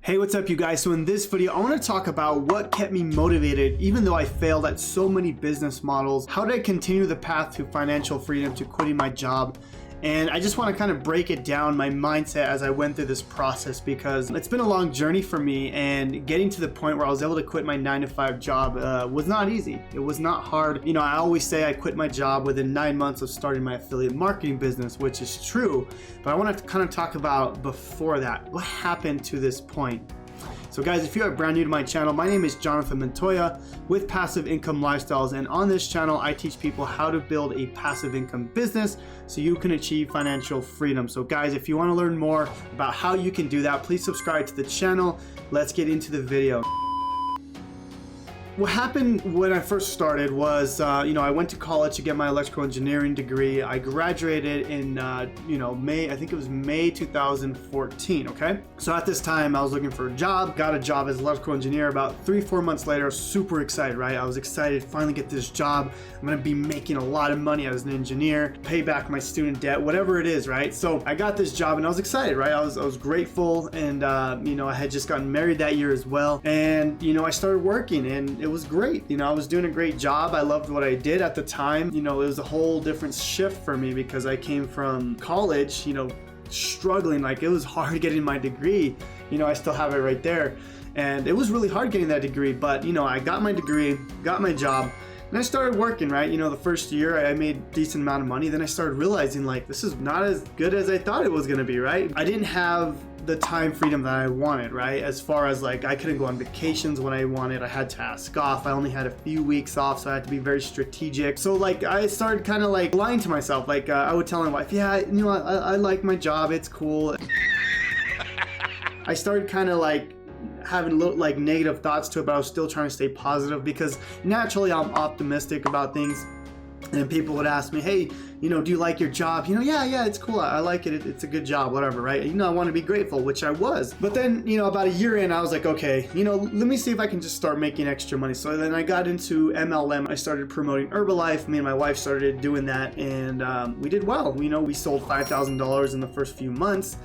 Hey, what's up you guys? So in this video, I want to talk about what kept me motivated even though I failed at so many business models. How did I continue the path to financial freedom, to quitting my job? And I just want to kind of break it down, my mindset as I went through this process, because it's been a long journey for me, and getting to the point where I was able to quit my 9-to-5 job was not easy. It was not hard. You know, I always say I quit my job within 9 months of starting my affiliate marketing business, which is true, but I want to kind of talk about before that. What happened to this point? So guys, if you are brand new to my channel, my name is Jonathan Montoya with Passive Income Lifestyles, and on this channel I teach people how to build a passive income business so you can achieve financial freedom. So guys, if you want to learn more about how you can do that, please subscribe to the channel. Let's get into the video. What happened when I first started was, I went to college to get my electrical engineering degree. I graduated in, May, I think it was May 2014, okay? So at this time, I was looking for a job, got a job as an electrical engineer. About 3-4 months later, I was super excited, right? I was excited to finally get this job. I'm gonna be making a lot of money as an engineer, pay back my student debt, whatever it is, right? So I got this job and I was excited, right? I was grateful, and, I had just gotten married that year as well. And, I started working, and it was great. I was doing a great job. I loved what I did at the time. It was a whole different shift for me because I came from college, struggling. Like, it was hard getting my degree. I still have it right there. And it was really hard getting that degree, but I got my degree, got my job, and I started working, right? The first year I made a decent amount of money. Then I started realizing, like, this is not as good as I thought it was gonna be, right? I didn't have the time freedom that I wanted, right? As far as, like, I couldn't go on vacations when I wanted. I had to ask off. I only had a few weeks off, so I had to be very strategic. So, like, I started kind of like lying to myself. Like, I would tell my wife, yeah, I like my job, it's cool. I started kind of like having little, like, negative thoughts to it, but I was still trying to stay positive because naturally I'm optimistic about things. And people would ask me, hey, do you like your job? Yeah, it's cool. I like it. It's a good job, whatever, right? I want to be grateful, which I was. But then, about a year in, I was like, okay, let me see if I can just start making extra money. So then I got into MLM. I started promoting Herbalife. Me and my wife started doing that, and we did well. We sold $5,000 in the first few months.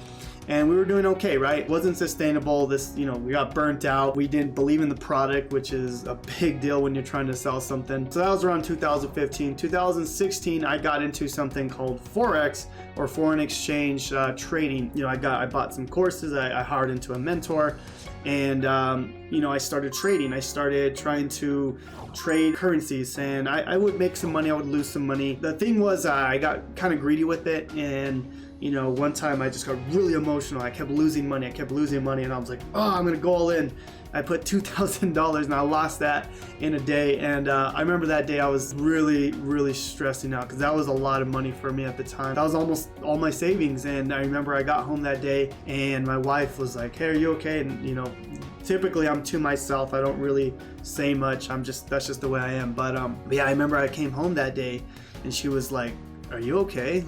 And we were doing okay, right? It wasn't sustainable. We got burnt out. We didn't believe in the product, which is a big deal when you're trying to sell something. So that was around 2015. 2016, I got into something called Forex, or foreign exchange trading. I bought some courses. I hired into a mentor, and I started trading. I started trying to trade currencies, and I would make some money. I would lose some money. The thing was, I got kind of greedy with it, and one time I just got really emotional. I kept losing money, and I was like, oh, I'm gonna go all in. I put $2,000 and I lost that in a day. And I remember that day I was really, really stressing out because that was a lot of money for me at the time. That was almost all my savings. And I remember I got home that day and my wife was like, hey, are you okay? And typically I'm to myself. I don't really say much. That's just the way I am. But yeah, I remember I came home that day and she was like, are you okay?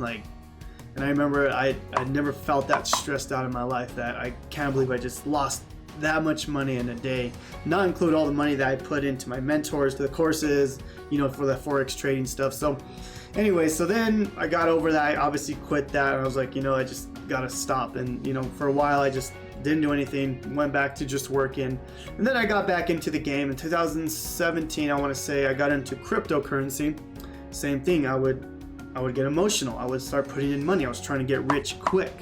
And I remember I never felt that stressed out in my life, that I can't believe I just lost that much money in a day, not include all the money that I put into my mentors, to the courses, for the Forex trading stuff. So anyway, so then I got over that. I obviously quit that, and I was like, I just gotta stop. And for a while I just didn't do anything, went back to just working. And then I got back into the game. In 2017, I want to say, I got into cryptocurrency. Same thing, I would get emotional. I would start putting in money. I was trying to get rich quick.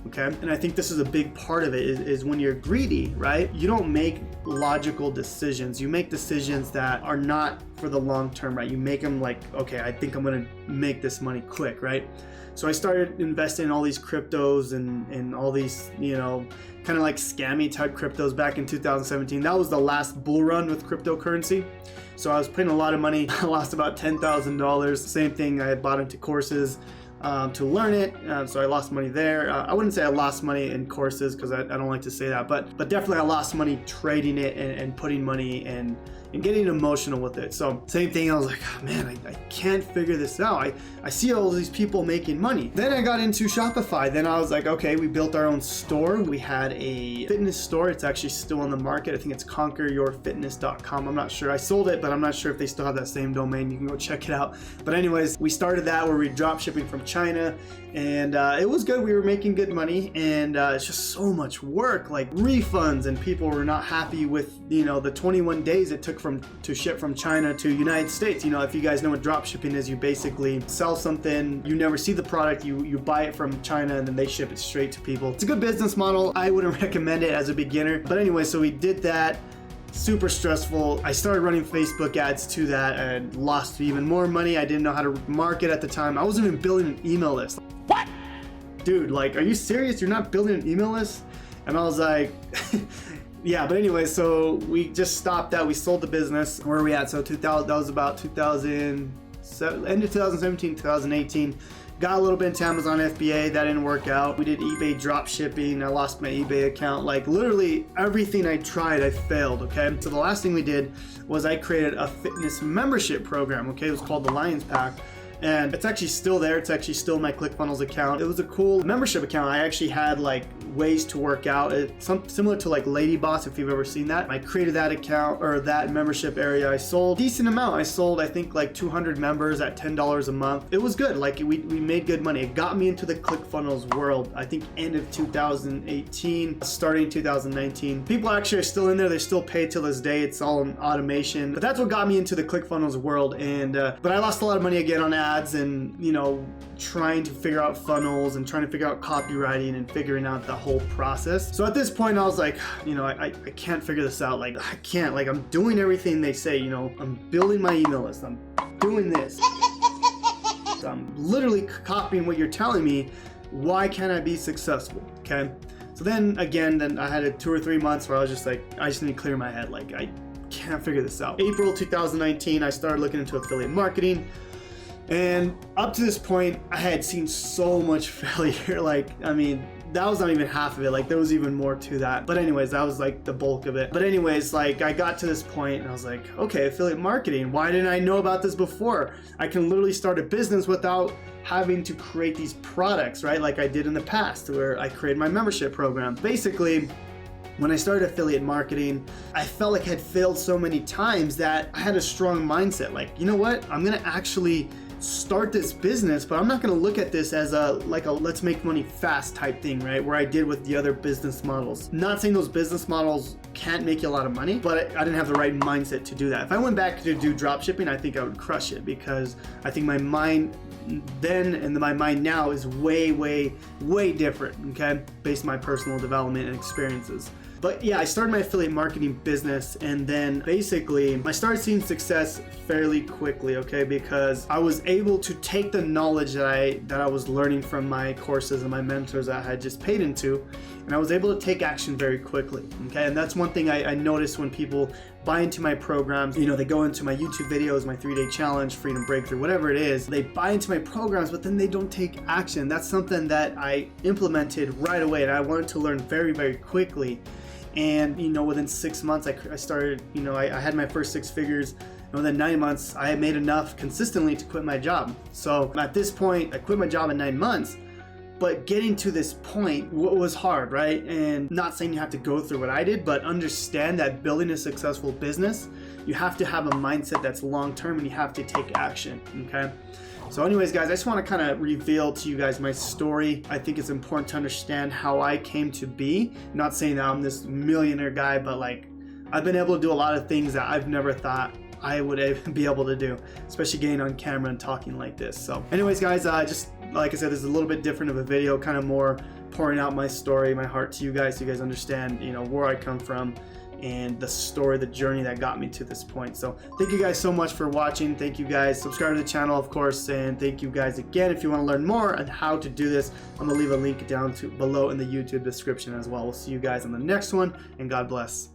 Okay, and I think this is a big part of it, is when you're greedy, right? You don't make logical decisions. You make decisions that are not for the long term, right? You make them like, okay, I think I'm gonna make this money quick, right? So I started investing in all these cryptos and all these, kind of like scammy type cryptos back in 2017. That was the last bull run with cryptocurrency. So I was putting a lot of money. I lost about $10,000. Same thing, I had bought into courses to learn it, so I lost money there. I wouldn't say I lost money in courses because I don't like to say that, but definitely I lost money trading it and putting money in and getting emotional with it. So same thing, I was like, oh, man, I can't figure this out. I see all these people making money. Then I got into Shopify. Then I was like, okay, we built our own store. We had a fitness store. It's actually still on the market. I think it's conqueryourfitness.com. I'm not sure. I sold it, but I'm not sure if they still have that same domain. You can go check it out. But anyways, we started that where we drop shipping from China, and it was good. We were making good money, and it's just so much work, like refunds, and people were not happy with, you know, the 21 days it took to ship from China to United States. You know, if you guys know what drop shipping is, you basically sell something, you never see the product, you buy it from China, and then they ship it straight to people. It's a good business model. I wouldn't recommend it as a beginner. But anyway, so we did that. Super stressful. I started running Facebook ads to that and lost even more money. I didn't know how to market at the time. I wasn't even building an email list. What? Dude, like, are you serious? You're not building an email list? And I was like, yeah, but anyway, so we just stopped that. We sold the business. Where are we at? So 2000, that was about 2000, end of 2017, 2018. Got a little bit into Amazon FBA, that didn't work out. We did eBay drop shipping, I lost my eBay account. Like literally everything I tried, I failed, okay? So the last thing we did was I created a fitness membership program, okay? It was called the Lions Pack. And it's actually still there. It's actually still my ClickFunnels account. It was a cool membership account. I actually had like ways to work out. It's similar to like Lady Boss, if you've ever seen that. I created that account or that membership area. I sold a decent amount. I sold, I think, like 200 members at $10 a month. It was good. Like we made good money. It got me into the ClickFunnels world. I think end of 2018, starting 2019. People actually are still in there. They still pay till this day. It's all in automation. But that's what got me into the ClickFunnels world. And but I lost a lot of money again on ads and, you know, trying to figure out funnels and trying to figure out copywriting and figuring out the whole process. So at this point I was like, you know, I can't figure this out. Like I can't, like I'm doing everything they say, you know, I'm building my email list, I'm doing this. I'm literally copying what you're telling me. Why can't I be successful? Okay. So then I had 2 or 3 months where I was just like, I just need to clear my head. Like I can't figure this out. April 2019, I started looking into affiliate marketing. And up to this point, I had seen so much failure. Like, I mean, that was not even half of it. Like, there was even more to that. But anyways, that was like the bulk of it. But anyways, like I got to this point and I was like, okay, affiliate marketing. Why didn't I know about this before? I can literally start a business without having to create these products, right? Like I did in the past where I created my membership program. Basically, when I started affiliate marketing, I felt like I had failed so many times that I had a strong mindset. Like, you know what? I'm gonna actually start this business, but I'm not going to look at this as a let's make money fast type thing, right? Where I did with the other business models. Not saying those business models can't make you a lot of money, but I didn't have the right mindset to do that. If I went back to do drop shipping, I think I would crush it, because I think my mind then and my mind now is way different, okay? Based on my personal development and experiences. But yeah, I started my affiliate marketing business, and then basically I started seeing success fairly quickly, okay? Because I was able to take the knowledge that I was learning from my courses and my mentors that I had just paid into, and I was able to take action very quickly, okay? And that's one thing I noticed when people buy into my programs. You know, they go into my YouTube videos, my 3-day challenge, freedom breakthrough, whatever it is. They buy into my programs, but then they don't take action. That's something that I implemented right away, and I wanted to learn very quickly. And, you know, within 6 months, I started, you know, I had my first 6 figures. And within 9 months, I had made enough consistently to quit my job. So at this point, I quit my job in 9 months. But getting to this point was hard, right? And not saying you have to go through what I did, but understand that building a successful business, you have to have a mindset that's long-term, and you have to take action, okay? So anyways, guys, I just want to kind of reveal to you guys my story. I think it's important to understand how I came to be. I'm not saying that I'm this millionaire guy, but like I've been able to do a lot of things that I've never thought I would be able to do, especially getting on camera and talking like this. So anyways, guys, just like I said, this is a little bit different of a video, kind of more pouring out my story, my heart to you guys, so you guys understand, you know, where I come from and the story, the journey that got me to this point. So thank you guys so much for watching. Thank you guys. Subscribe to the channel, of course, and thank you guys again. If you want to learn more on how to do this, I'm gonna leave a link down below in the YouTube description as well. We'll see you guys on the next one, and God bless.